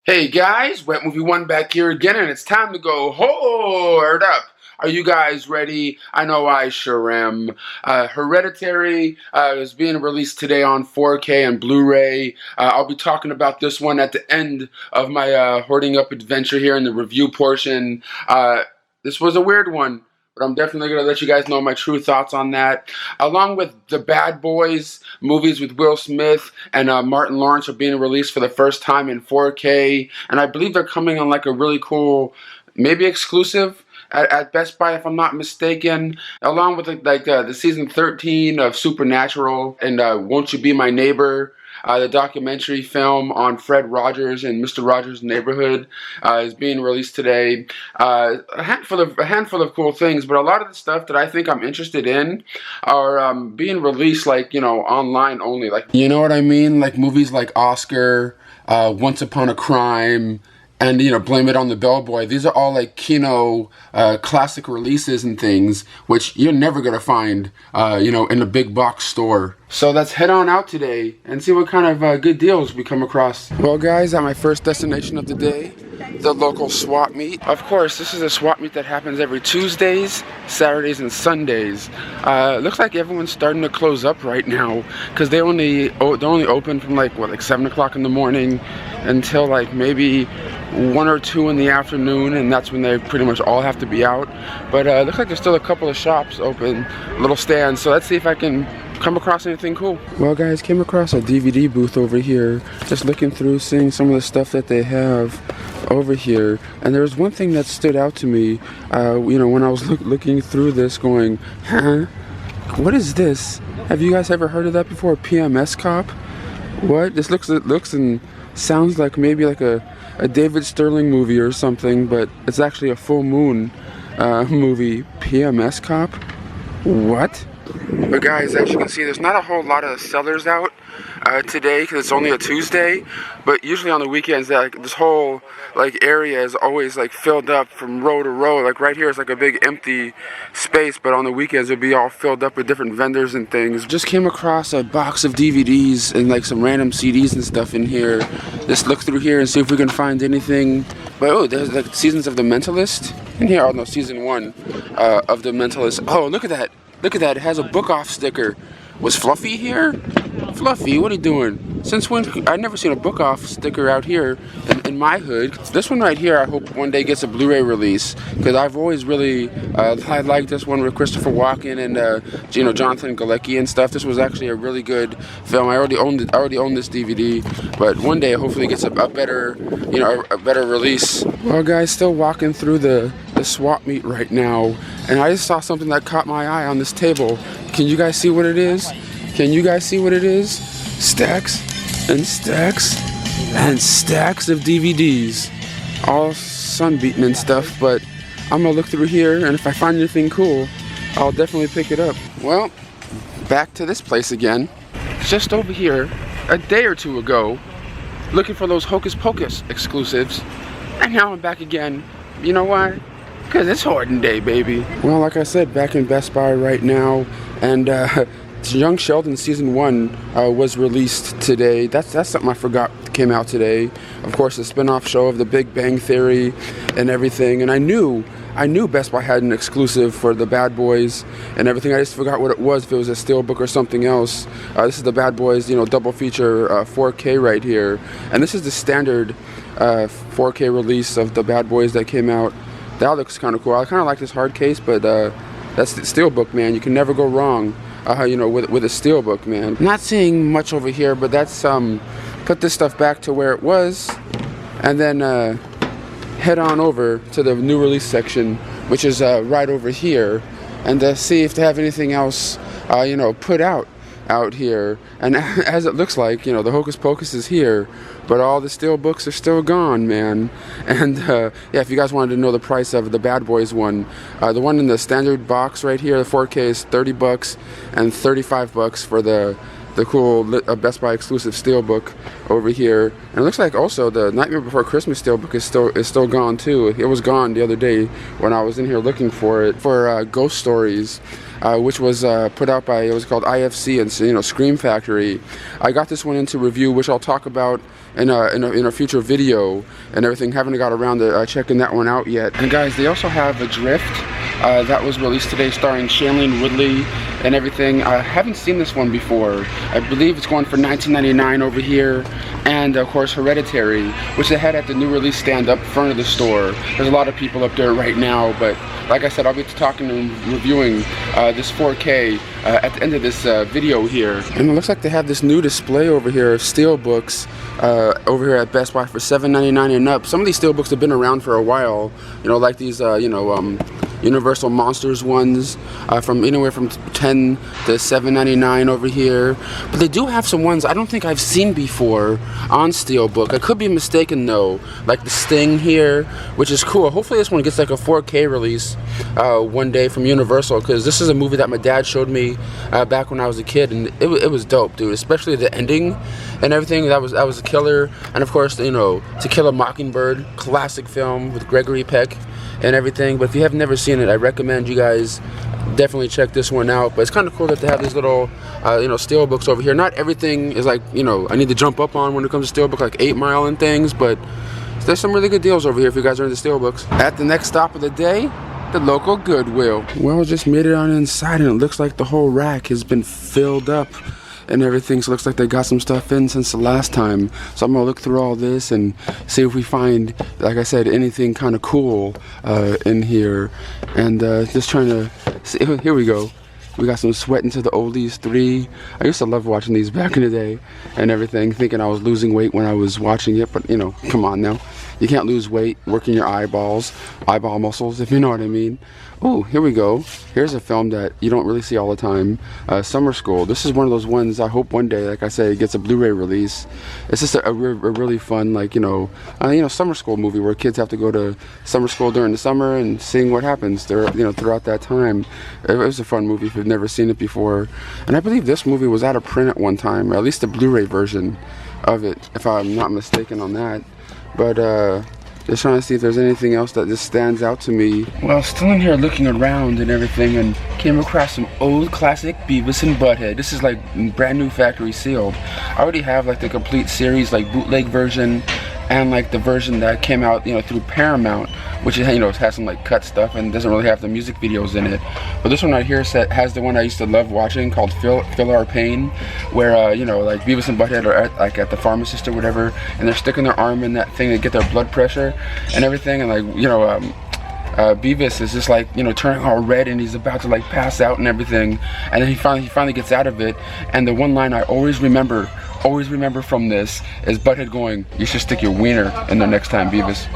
Hey guys, Wet Movie One back here again, and it's time to go hoard up. Are you guys ready? I know I sure am. Hereditary is being released today on 4K and Blu-ray. I'll be talking about this one at the end of my hoarding up adventure here in the review portion. This was a weird one, but I'm definitely going to let you guys know my true thoughts on that. Along with the Bad Boys movies with Will Smith and Martin Lawrence are being released for the first time in 4K. And I believe they're coming on like a really cool, maybe exclusive at Best Buy if I'm not mistaken. Along with the season 13 of Supernatural and Won't You Be My Neighbor. The documentary film on Fred Rogers and Mr. Rogers' Neighborhood is being released today. A handful of cool things, but a lot of the stuff that I think I'm interested in are being released online only. Like, you know what I mean? Like movies like Oscar, Once Upon a Crime, and Blame It on the Bellboy. These are all like Kino classic releases and things, which you're never gonna find in a big box store. So let's head on out today and see what kind of good deals we come across. Well guys, at my first destination of the day, the local swap meet. Of course, this is a swap meet that happens every Tuesdays, Saturdays, and Sundays. Looks like everyone's starting to close up right now because they're only open from like 7 o'clock in the morning until like maybe 1 or 2 in the afternoon, and that's when they pretty much all have to be out. But looks like there's still a couple of shops open, little stands. So let's see if I can come across anything cool. Well guys, came across a DVD booth over here, just looking through, seeing some of the stuff that they have over here, and there was one thing that stood out to me when I was looking through this, going, huh, what is this? Have you guys ever heard of that before? PMS Cop? What? This looks and sounds like maybe like a David Sterling movie or something, but it's actually a Full Moon movie. PMS Cop? What? But guys, as you can see, there's not a whole lot of sellers out today because it's only a Tuesday. But usually on the weekends, this whole area is always filled up from row to row. Like right here is like a big empty space, but on the weekends it'll be all filled up with different vendors and things. Just came across a box of DVDs and some random CDs and stuff in here. Just look through here and see if we can find anything. But oh, there's Seasons of the Mentalist in here. Oh no, season 1 of the Mentalist. Oh, look at that. Look at that, it has a book off sticker. Was Fluffy here? Fluffy, what are you doing? Since when? I've never seen a book off sticker out here in my hood. This one right here, I hope one day gets a Blu-ray release, because I've always really I liked this one with Christopher Walken and Jonathan Galecki and stuff. This was actually a really good film. I already own this DVD, but one day hopefully it gets a better a better release. Well guys, still walking through the swap meet right now, and I just saw something that caught my eye on this table. Can you guys see what it is? Can you guys see what it is? Stacks and stacks and stacks of DVDs, all sun-beaten and stuff, but I'm gonna look through here, and if I find anything cool, I'll definitely pick it up. Well, back to this place again. Just over here, a day or two ago, looking for those Hocus Pocus exclusives, and now I'm back again. You know why? Because it's hoarding day, baby. Well, like I said, back in Best Buy right now, and Young Sheldon season 1 was released today. That's something I forgot came out today. Of course, the spin-off show of The Big Bang Theory and everything. And I knew Best Buy had an exclusive for the Bad Boys and everything. I just forgot what it was, if it was a Steelbook or something else. This is the Bad Boys, double feature 4K right here. And this is the standard 4K release of the Bad Boys that came out. That looks kind of cool. I kind of like this hard case, but that's the Steelbook, man. You can never go wrong, with a Steelbook, man. Not seeing much over here, but that's put this stuff back to where it was, and then head on over to the new release section, which is right over here, and see if they have anything else, put out here. And as it looks like, the Hocus Pocus is here, but all the Steelbooks are still gone, man. And yeah, if you guys wanted to know the price of the Bad Boys one, the one in the standard box right here, the 4K, is $30 and $35 for the the cool Best Buy exclusive Steelbook over here. And it looks like also the Nightmare Before Christmas Steelbook is still gone too. It was gone the other day when I was in here looking for it for Ghost Stories. Which was put out by, it was called IFC and Scream Factory. I got this one into review, which I'll talk about in a future video and everything. Haven't got around to checking that one out yet. And guys, they also have Adrift that was released today, starring Shailene Woodley and everything. I haven't seen this one before. I believe it's going for $19.99 over here. And of course Hereditary, which they had at the new release stand up front of the store. There's a lot of people up there right now, but like I said, I'll be talking and reviewing this 4K at the end of this video here. And it looks like they have this new display over here of Steelbooks over here at Best Buy for $7.99 and up. Some of these Steelbooks have been around for a while, like these Universal Monsters ones from anywhere from $10 to $7.99 over here. But they do have some ones I don't think I've seen before on Steelbook. I could be mistaken though, like the Sting here, which is cool. Hopefully this one gets like a 4K release one day from Universal, because this is a movie that my dad showed me back when I was a kid, and it was dope, dude. Especially the ending and everything. That was a killer. And of course, To Kill a Mockingbird, classic film with Gregory Peck and everything. But if you have never seen it, I recommend you guys definitely check this one out. But it's kind of cool that they have these little Steelbooks over here. Not everything is like I need to jump up on when it comes to Steelbook, like 8 Mile and things, but there's some really good deals over here if you guys are into Steelbooks. At the next stop of the day, the local Goodwill. Well, just made it on inside, and it looks like the whole rack has been filled up and everything, so it looks like they got some stuff in since the last time. So I'm gonna look through all this and see if we find, like I said, anything kind of cool in here. And just trying to see. Here we go. We got some Sweat Into the Oldies 3. I used to love watching these back in the day and everything, thinking I was losing weight when I was watching it, but come on now. You can't lose weight working your eyeball muscles, if you know what I mean. Oh, here we go. Here's a film that you don't really see all the time. Summer School. This is one of those ones I hope one day, like I say, gets a Blu-ray release. It's just a really fun, summer school movie where kids have to go to summer school during the summer and seeing what happens there, throughout that time. It was a fun movie if you've never seen it before. And I believe this movie was out of print at one time, or at least the Blu-ray version of it, if I'm not mistaken on that. But just trying to see if there's anything else that just stands out to me. Well, still in here looking around and everything, and came across some old classic Beavis and Butthead. This is like brand new factory sealed. I already have like the complete series, like bootleg version, and like the version that came out through Paramount, which is has some like cut stuff and doesn't really have the music videos in it. But this one right here has the one I used to love watching, called Feel Our Pain, where like Beavis and Butthead are at the pharmacist or whatever, and they're sticking their arm in that thing to get their blood pressure and everything, and like Beavis is just like turning all red, and he's about to like pass out and everything, and then he finally gets out of it. And the one line I always remember from this is Butthead going, "You should stick your wiener in there next time, Beavis."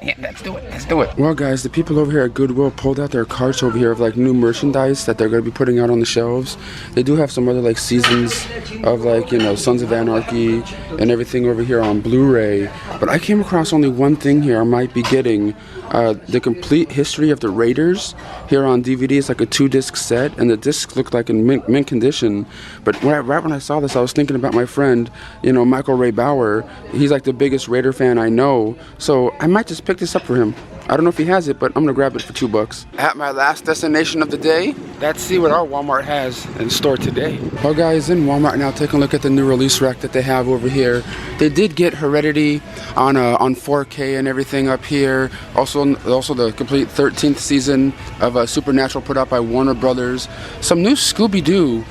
Yeah, let's do it. Well guys, the people over here at Goodwill pulled out their carts over here of like new merchandise that they're going to be putting out on the shelves. They do have some other like seasons of like Sons of Anarchy and everything over here on Blu-ray, but I came across only one thing here. I might be getting the complete history of the Raiders here on DVD. It's like a 2-disc set, and the discs look like in mint condition. But right when I saw this, I was thinking about my friend, Michael Ray Bauer. He's like the biggest Raider fan I know, so I might just pick this up for him. I don't know if he has it, but I'm gonna grab it for $2. At my last destination of the day, let's see what our Walmart has in store today. Well guys, in Walmart now, taking a look at the new release rack that they have over here. They did get Hereditary on 4K and everything up here. Also the complete 13th season of Supernatural put out by Warner Brothers. Some new Scooby-Doo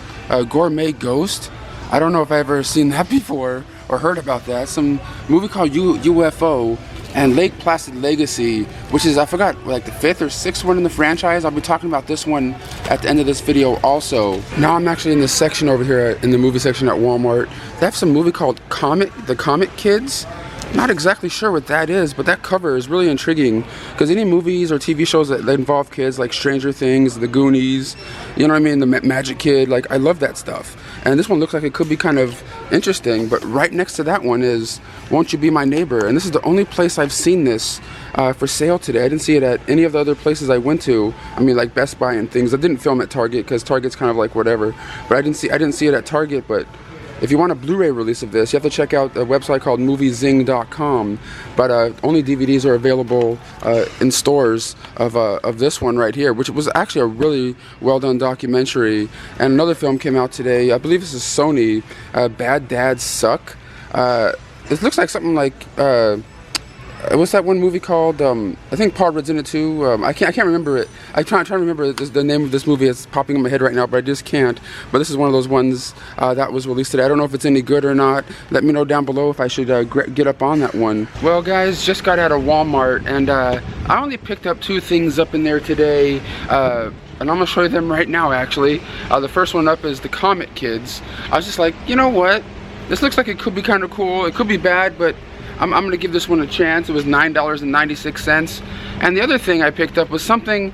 Gourmet Ghost. I don't know if I've ever seen that before or heard about that. Some movie called UFO. And Lake Placid Legacy, which is, I forgot, like the 5th or 6th one in the franchise. I'll be talking about this one at the end of this video also. Now I'm actually in this section over here in the movie section at Walmart. They have some movie called The Comet Kids. Not exactly sure what that is, but that cover is really intriguing, because any movies or TV shows that involve kids, like Stranger Things, The Goonies, you know what I mean, the Magic Kid, like, I love that stuff. And this one looks like it could be kind of interesting, but right next to that one is Won't You Be My Neighbor? And this is the only place I've seen this for sale today. I didn't see it at any of the other places I went to. I mean, like Best Buy and things. I didn't film at Target, because Target's kind of like whatever. But I didn't see it at Target, but if you want a Blu-ray release of this, you have to check out a website called moviezing.com. But only DVDs are available in stores of this one right here, which was actually a really well-done documentary. And another film came out today. I believe this is Sony. Bad Dads Suck. It looks like something like what's that one movie called? I think Paul Rudd's in it too. I can't remember it. I'm trying to remember the name of this movie. It's popping in my head right now, but I just can't. But this is one of those ones that was released today. I don't know if it's any good or not. Let me know down below if I should get up on that one. Well, guys, just got out of Walmart, and I only picked up 2 things up in there today. And I'm gonna show you them right now, actually. The first one up is the Comet Kids. I was just like, you know what? This looks like it could be kind of cool. It could be bad, but I'm gonna give this one a chance. It was $9.96. And the other thing I picked up was something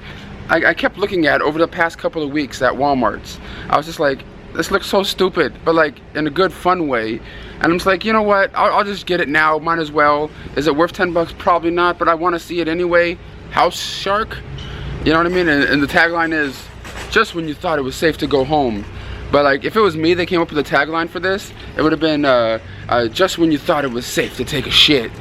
I kept looking at over the past couple of weeks at Walmart's. I was just like, this looks so stupid, but like in a good fun way. And I'm just like, you know what, I'll just get it now, might as well. Is it worth 10 bucks? Probably not, but I want to see it anyway. House Shark, you know what I mean? And the tagline is, just when you thought it was safe to go home. But like, if it was me that came up with the tagline for this, it would have been just when you thought it was safe to take a shit.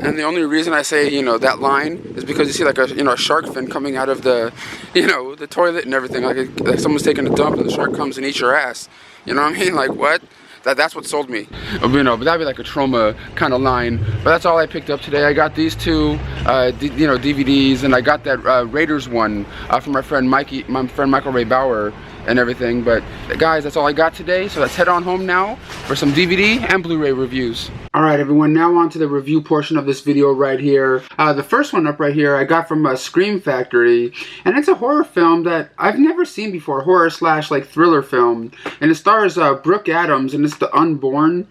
And the only reason I say, you know, that line is because you see like a shark fin coming out of the, you know, the toilet and everything. Like someone's taking a dump and the shark comes and eats your ass. You know what I mean? Like, what? That's what sold me. You know, but that'd be like a trauma kind of line. But that's all I picked up today. I got these 2, you know, DVDs, and I got that Raiders one from my friend Michael Ray Bauer and everything. But guys, that's all I got today. So let's head on home now for some DVD and Blu-ray reviews. Alright everyone, now on to the review portion of this video right here. The first one up right here I got from Scream Factory, and it's a horror film that I've never seen before, horror / like thriller film, and it stars Brooke Adams, and it's The Unborn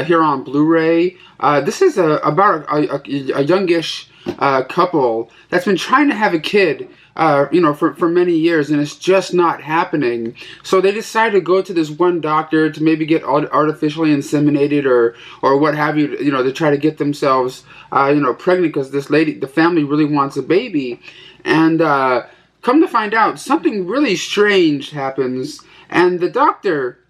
here on Blu-ray. This is about a youngish couple that's been trying to have a kid you know, for many years, and it's just not happening. So they decide to go to this one doctor to maybe get artificially inseminated or what have you, you know, to try to get themselves, you know, pregnant, because this lady, the family really wants a baby. And come to find out, something really strange happens, and the doctor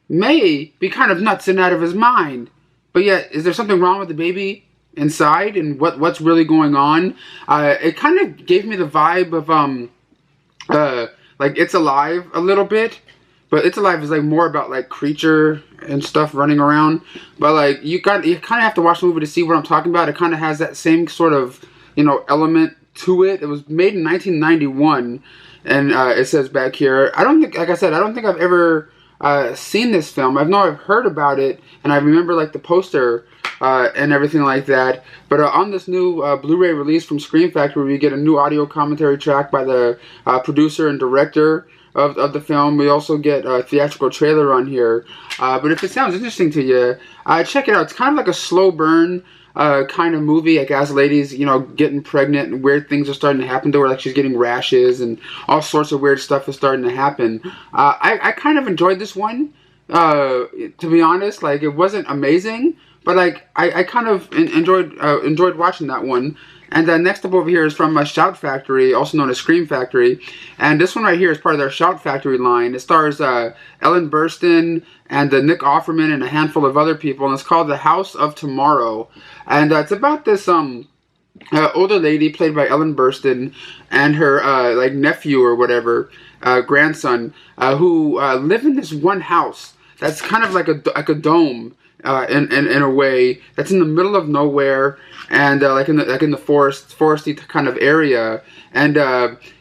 may be kind of nuts and out of his mind. But yet, is there something wrong with the baby inside, and what's really going on? It kind of gave me the vibe of like It's Alive a little bit, but It's Alive is like more about like creature and stuff running around. But like you kind of have to watch the movie to see what I'm talking about. It kind of has that same sort of, you know, element to it. It was made in 1991, and it says back here. I don't think, like I said, I don't think I've ever seen this film. I've heard about it, and I remember like the poster and everything like that. But on this new Blu-ray release from Scream Factory, we get a new audio commentary track by the producer and director of the film. We also get a theatrical trailer on here. But if it sounds interesting to you, check it out. It's kind of like a slow burn kind of movie, like as ladies, you know, getting pregnant and weird things are starting to happen to her, like she's getting rashes and all sorts of weird stuff is starting to happen. I kind of enjoyed this one, to be honest. Like, it wasn't amazing, but like I kind of enjoyed watching that one. And then next up over here is from Shout Factory, also known as Scream Factory. And this one right here is part of their Shout Factory line. It stars Ellen Burstyn and Nick Offerman and a handful of other people. And it's called The House of Tomorrow. And it's about this older lady played by Ellen Burstyn and her like nephew or whatever, grandson, who live in this one house that's kind of like a dome. In a way that's in the middle of nowhere, and like in the foresty kind of area, and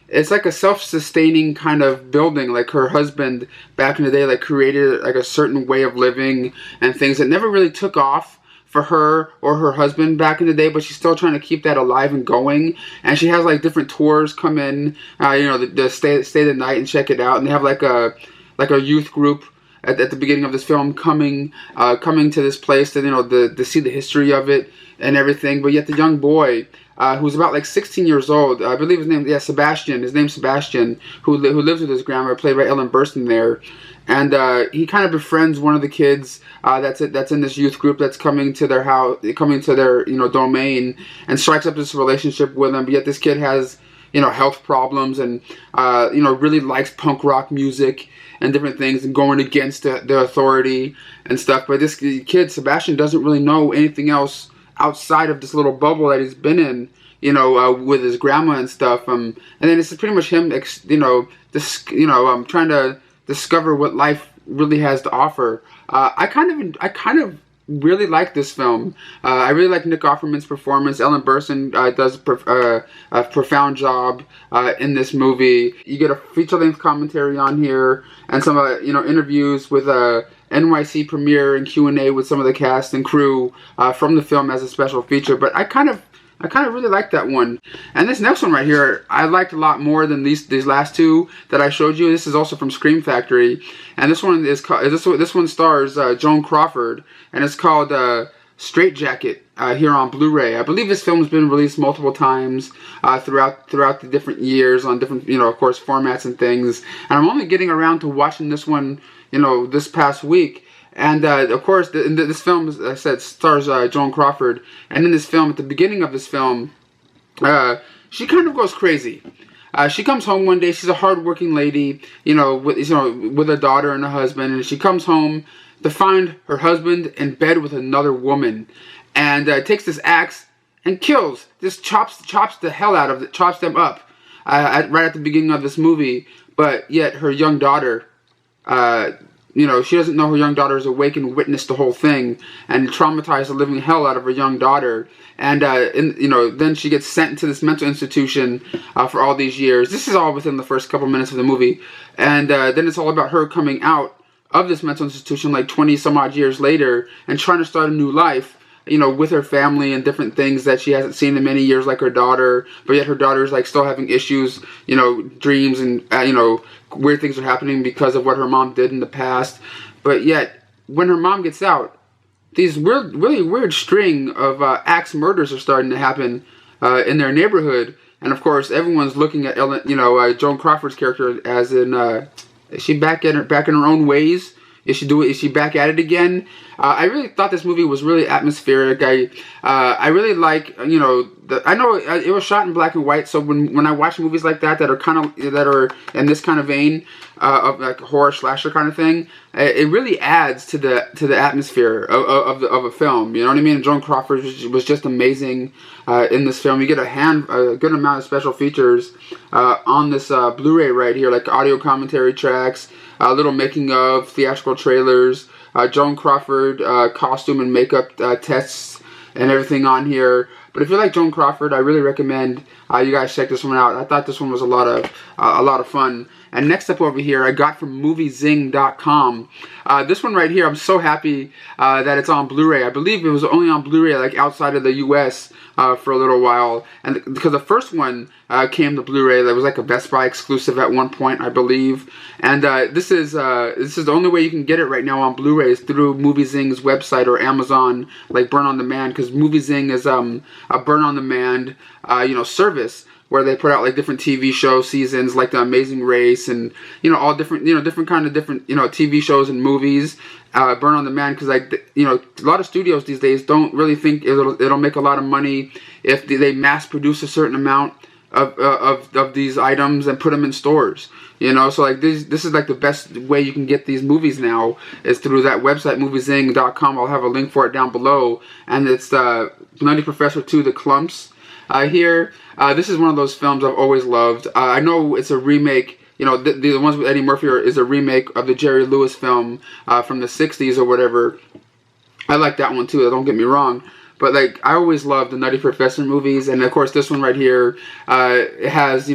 it's like a self-sustaining kind of building. Like her husband back in the day like created like a certain way of living and things that never really took off for her or her husband back in the day, but she's still trying to keep that alive and going. And she has like different tours come in, you know, the stay the night and check it out, and they have like a youth group at the beginning of this film, coming to this place to, to see the history of it and everything. But yet the young boy, who's about like 16 years old, I believe his name, Sebastian. His name's Sebastian, who lives with his grandma, played by Ellen Burstyn there. And he kind of befriends one of the kids that's in this youth group that's coming to their house, coming to their domain, and strikes up this relationship with him. But yet this kid has health problems, and really likes punk rock music and different things, and going against the authority and stuff. But this kid Sebastian doesn't really know anything else outside of this little bubble that he's been in, with his grandma and stuff. And then it's pretty much him, trying to discover what life really has to offer. I kind of really like this film. I really like Nick Offerman's performance. Ellen Burstyn does a profound job in this movie. You get a feature-length commentary on here, and some interviews with NYC premiere and Q&A with some of the cast and crew from the film as a special feature. But I kind of really like that one. And this next one right here, I liked a lot more than these last two that I showed you. This is also from Scream Factory, and this one this one stars Joan Crawford, and it's called Strait-jacket here on Blu-ray. I believe this film has been released multiple times throughout the different years on different of course formats and things. And I'm only getting around to watching this one this past week. And of course, this film, as I said, stars Joan Crawford. And in this film, at the beginning of this film, she kind of goes crazy. She comes home one day. She's a hard-working lady, with a daughter and a husband. And she comes home to find her husband in bed with another woman, and takes this axe and chops the hell out of it, chops them up right at the beginning of this movie. But yet her young daughter, she doesn't know her young daughter is awake and witnessed the whole thing, and traumatized the living hell out of her young daughter. And then she gets sent to this mental institution for all these years. This is all within the first couple minutes of the movie, and then it's all about her coming out of this mental institution like 20 some odd years later, and trying to start a new life, with her family and different things that she hasn't seen in many years, like her daughter. But yet her daughter's like still having issues, dreams, and weird things are happening because of what her mom did in the past. But yet when her mom gets out, these really weird string of axe murders are starting to happen in their neighborhood. And of course everyone's looking at Joan Crawford's character as in, is she back in her own ways? Is she back at it again? I really thought this movie was really atmospheric. I really like, I know it was shot in black and white, so when I watch movies like that are in this kind of vein of like a horror slasher kind of thing, it really adds to the atmosphere of a film. You know what I mean? Joan Crawford was just amazing in this film. You get a good amount of special features on this Blu-ray right here, like audio commentary tracks, little making of, theatrical trailers, Joan Crawford costume and makeup tests and everything on here. But if you like Joan Crawford, I really recommend you guys check this one out. I thought this one was a lot of fun. And next up over here, I got from moviezing.com. This one right here, I'm so happy that it's on Blu-ray. I believe it was only on Blu-ray like outside of the U.S. For a little while, and because the first one came to Blu-ray, that was like a Best Buy exclusive at one point, I believe. And this is the only way you can get it right now on Blu-ray is through MovieZing's website or Amazon, like Burn on Demand, because MovieZing is a Burn on Demand service where they put out like different TV show seasons, like The Amazing Race, and all different different TV shows and movies. Burn on Demand, because a lot of studios these days don't really think it'll make a lot of money if they mass produce a certain amount of these items and put them in stores. So like this is like the best way you can get these movies now is through that website, moviezing.com. I'll have a link for it down below, and it's Nutty Professor 2, The Klumps. Here, this is one of those films I've always loved. I know it's a remake. The ones with Eddie Murphy is a remake of the Jerry Lewis film from the 60s or whatever. I like that one too, don't get me wrong. But like, I always loved the Nutty Professor movies, and of course this one right here, it has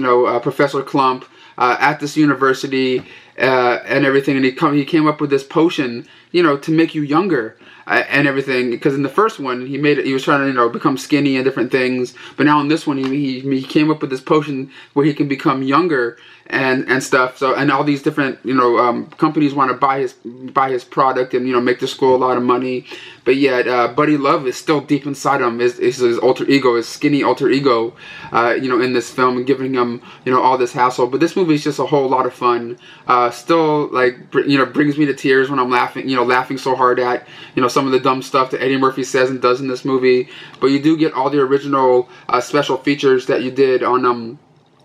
Professor Klump at this university and everything, and he came up with this potion, to make you younger. and everything. Because in the first one, he was trying to become skinny and different things. But now in this one, he came up with this potion where he can become younger and stuff. So, and all these different companies want to buy his product and make the school a lot of money. But yet Buddy Love is still deep inside him. Is his alter ego, his skinny alter ego, in this film, and giving him all this hassle. But this movie is just a whole lot of fun. Still brings me to tears when I'm laughing so hard at some of the dumb stuff that Eddie Murphy says and does in this movie. But you do get all the original special features that you did on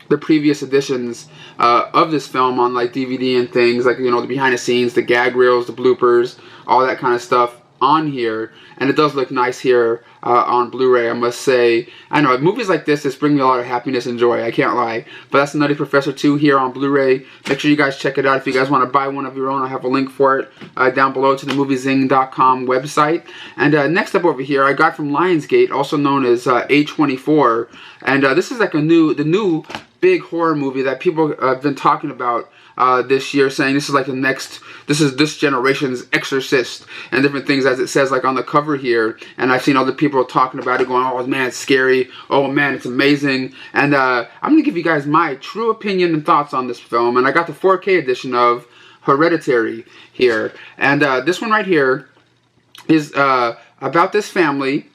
the previous editions of this film on like DVD and things, like the behind the scenes, the gag reels, the bloopers, all that kind of stuff on here. And it does look nice here on Blu-ray, I must say. I know movies like this just bring me a lot of happiness and joy, I can't lie. But that's Nutty Professor 2 here on Blu-ray. Make sure you guys check it out. If you guys want to buy one of your own, I have a link for it down below to the moviezing.com website. And next up over here, I got from Lionsgate, also known as A24. And this is like the new big horror movie that people have been talking about this year, saying this is like this generation's Exorcist and different things, as it says like on the cover here. And I've seen other people talking about it, going, oh man, it's scary, oh man, it's amazing. And I'm gonna give you guys my true opinion and thoughts on this film. And I got the 4K edition of Hereditary here, and this one right here is about this family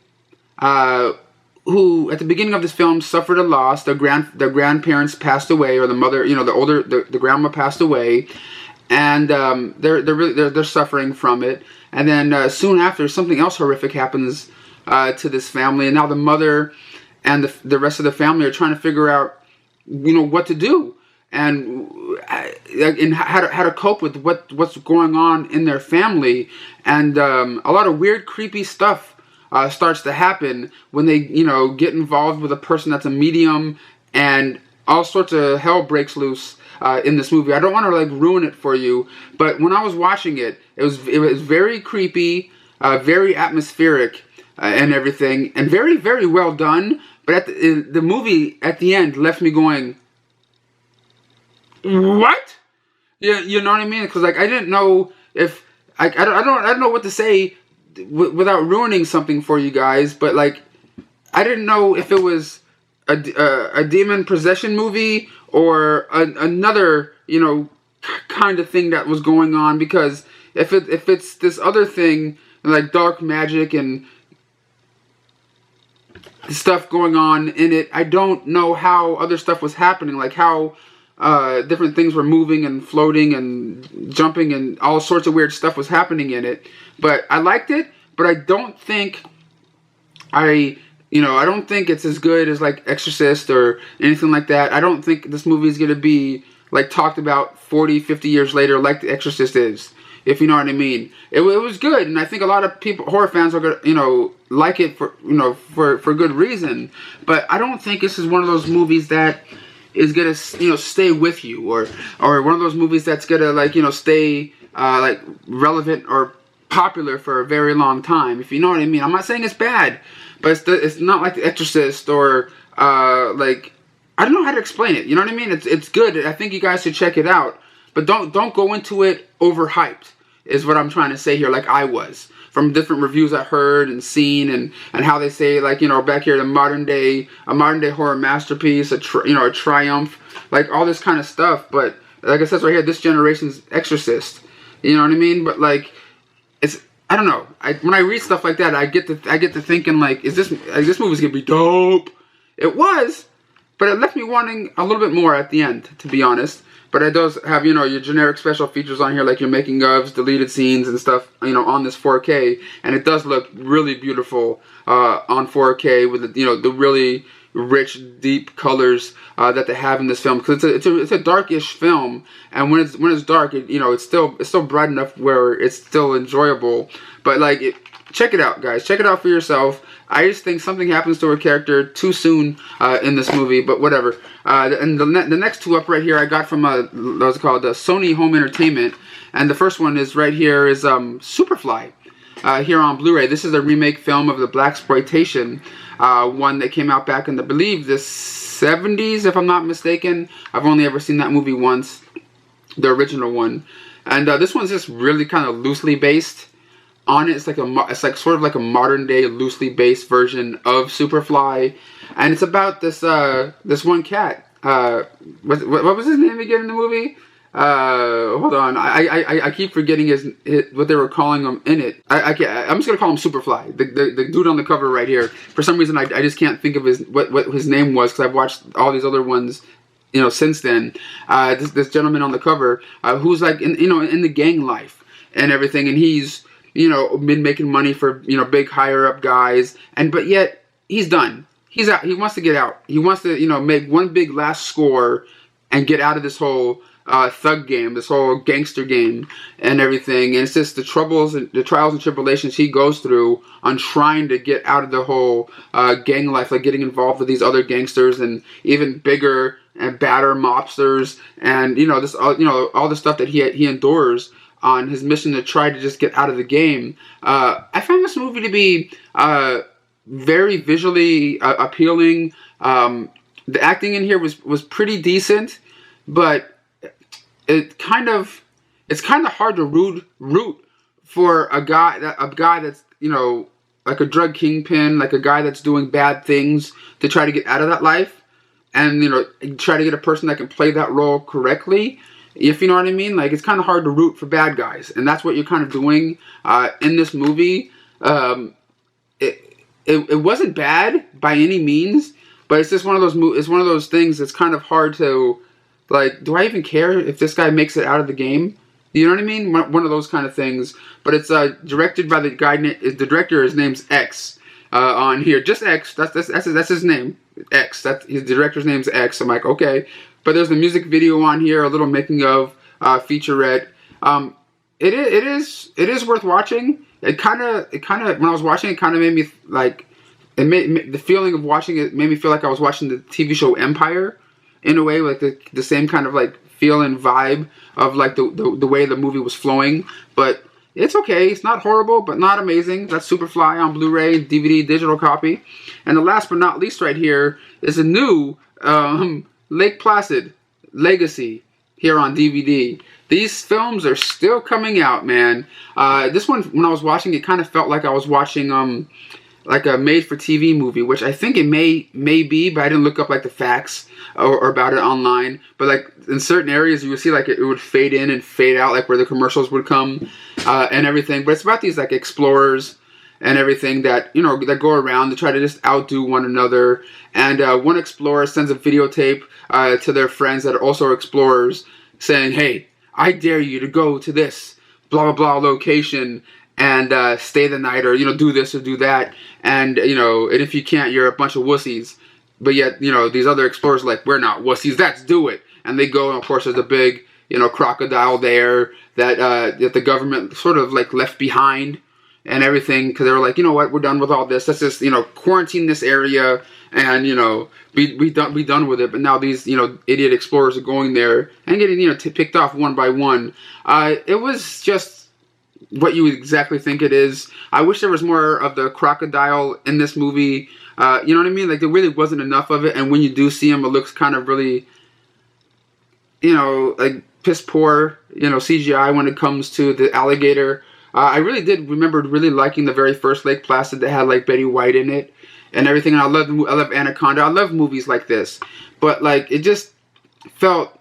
who, at the beginning of this film, suffered a loss. Their grandparents passed away, or the mother, the grandma passed away, and they're suffering from it. And then soon after, something else horrific happens to this family, and now the mother and the rest of the family are trying to figure out, what to do, and how to cope with what's going on in their family. And a lot of weird, creepy stuff starts to happen when they, get involved with a person that's a medium, and all sorts of hell breaks loose in this movie. I don't want to ruin it for you, but when I was watching it, it was very creepy, very atmospheric, and everything, and very, very well done. But the movie at the end left me going, what? Yeah, you know what I mean? Because I didn't know if I don't know what to say without ruining something for you guys, but I didn't know if it was a demon possession movie or another kind of thing that was going on. Because if it's this other thing, like dark magic and stuff going on in it, I don't know how other stuff was happening, like how different things were moving and floating and jumping and all sorts of weird stuff was happening in it. But I liked it, but I don't think I don't think it's as good as Exorcist or anything like that. I don't think this movie is going to be talked about 40, 50 years later like The Exorcist is, if you know what I mean. It was good, and I think a lot of people, horror fans, are gonna like it for for good reason. But I don't think this is one of those movies that is gonna stay with you, or one of those movies that's gonna stay relevant or popular for a very long time, if you know what I mean. I'm not saying it's bad, but it's not like The Exorcist or I don't know how to explain it. You know what I mean? It's good. I think you guys should check it out, but don't go into it overhyped, is what I'm trying to say here. Like I was, from different reviews I heard and seen, and how they say back here, a modern day horror masterpiece, a triumph, all this kind of stuff. But like I said right here, this generation's Exorcist. You know what I mean? But I don't know. When I read stuff like that, I get to thinking is this movie's gonna be dope? It was, but it left me wanting a little bit more at the end, to be honest. But it does have your generic special features on here, like your making ofs, deleted scenes and stuff, on this 4K, and it does look really beautiful on 4K with the really rich, deep colors that they have in this film, because it's a darkish film, and when it's dark, it's still bright enough where it's still enjoyable. But check it out, guys. Check it out for yourself. I just think something happens to her character too soon in this movie, but whatever. And the next two up right here I got from what's called Sony Home Entertainment, and the first one is right here is Superfly. Here on Blu-ray. This is a remake film of the blaxploitation one that came out back in, I believe, the 70s, if I'm not mistaken. I've only ever seen that movie once, the original one. And this one's just really kind of loosely based on it. It's like it's like sort of like a modern day, loosely based version of Superfly, and it's about this this one cat. What was his name again in the movie? Hold on. I keep forgetting what they were calling him in it. I'm just gonna call him Superfly. The dude on the cover right here. For some reason, I just can't think of what his name was, because I've watched all these other ones, you know, since then. This gentleman on the cover, who's like in the gang life and everything, and he's, you know, been making money for, you know, big higher up guys, but yet he's done. He's out. He wants to get out. He wants to, you know, make one big last score and get out of this whole thug game, this whole gangster game and everything. And it's just the troubles and the trials and tribulations he goes through on trying to get out of the whole gang life, like getting involved with these other gangsters and even bigger and badder mobsters, and you know, this all the stuff that he endures on his mission to try to just get out of the game. I found this movie to be very visually appealing. The acting in here was pretty decent, but it's kind of hard to root for a guy that's, you know, like a drug kingpin, like a guy that's doing bad things to try to get out of that life, and, you know, try to get a person that can play that role correctly, if you know what I mean. Like, it's kind of hard to root for bad guys, and that's what you're kind of doing in this movie. It wasn't bad by any means, but it's just one of those things that's kind of hard to, like, do I even care if this guy makes it out of the game? You know what I mean? One of those kind of things. But it's directed by the guy. The director, his name's X. On here, just X. That's his name. X. His director's name's X. I'm like, okay. But there's a music video on here, a little making of featurette. It is worth watching. It kind of when I was watching it, kind of made me like, the feeling of watching it made me feel like I was watching the TV show Empire, in a way, like the same kind of like feel and vibe of like the way the movie was flowing. But it's okay. It's not horrible, but not amazing. That's Superfly on Blu-ray, DVD, digital copy. And the last but not least right here is a new Lake Placid Legacy here on DVD. These films are still coming out, man. This one, when I was watching it, kind of felt like I was watching like a made-for-TV movie, which I think it may be, but I didn't look up like the facts or about it online. But like in certain areas, you would see like it would fade in and fade out, like where the commercials would come and everything. But it's about these like explorers and everything that, you know, that go around to try to just outdo one another. And one explorer sends a videotape to their friends that are also explorers, saying, "Hey, I dare you to go to this blah blah blah location and stay the night, or, you know, do this or do that, and, you know, and if you can't, you're a bunch of wussies." But yet, you know, these other explorers are like, "We're not wussies, let's do it." And they go, and of course there's a big, you know, crocodile there that the government sort of like left behind and everything, because they were like, you know what, we're done with all this, let's just, you know, quarantine this area and, you know, be done with it. But now these, you know, idiot explorers are going there and getting, you know, picked off one by one. It was just what you would exactly think it is. I wish there was more of the crocodile in this movie. You know what I mean? Like, there really wasn't enough of it, and when you do see him, it looks kind of really, you know, like piss poor, you know, CGI when it comes to the alligator. I really did remember really liking the very first Lake Placid that had like Betty White in it and everything. And I love Anaconda. I love movies like this, but like, it just felt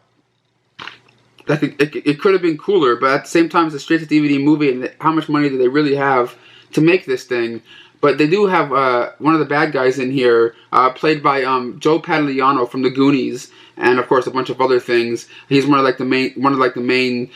like it could have been cooler. But at the same time, it's a straight to DVD movie, and how much money do they really have to make this thing? But they do have one of the bad guys in here, played by Joe Pantoliano from The Goonies, and of course a bunch of other things. He's one of the main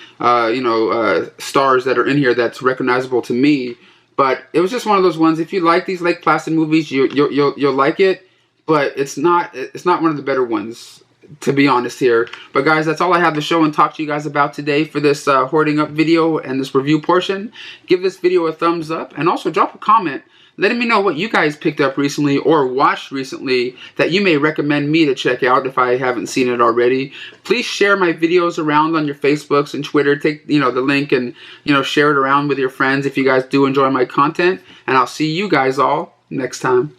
stars that are in here that's recognizable to me. But it was just one of those ones. If you like these Lake Placid movies, you'll like it. But it's not one of the better ones, to be honest here. But guys, that's all I have to show and talk to you guys about today for this hoarding up video and this review portion. Give this video a thumbs up, and also drop a comment letting me know what you guys picked up recently or watched recently that you may recommend me to check out if I haven't seen it already. Please share my videos around on your Facebooks and Twitter. Take, you know, the link and, you know, share it around with your friends if you guys do enjoy my content. And I'll see you guys all next time.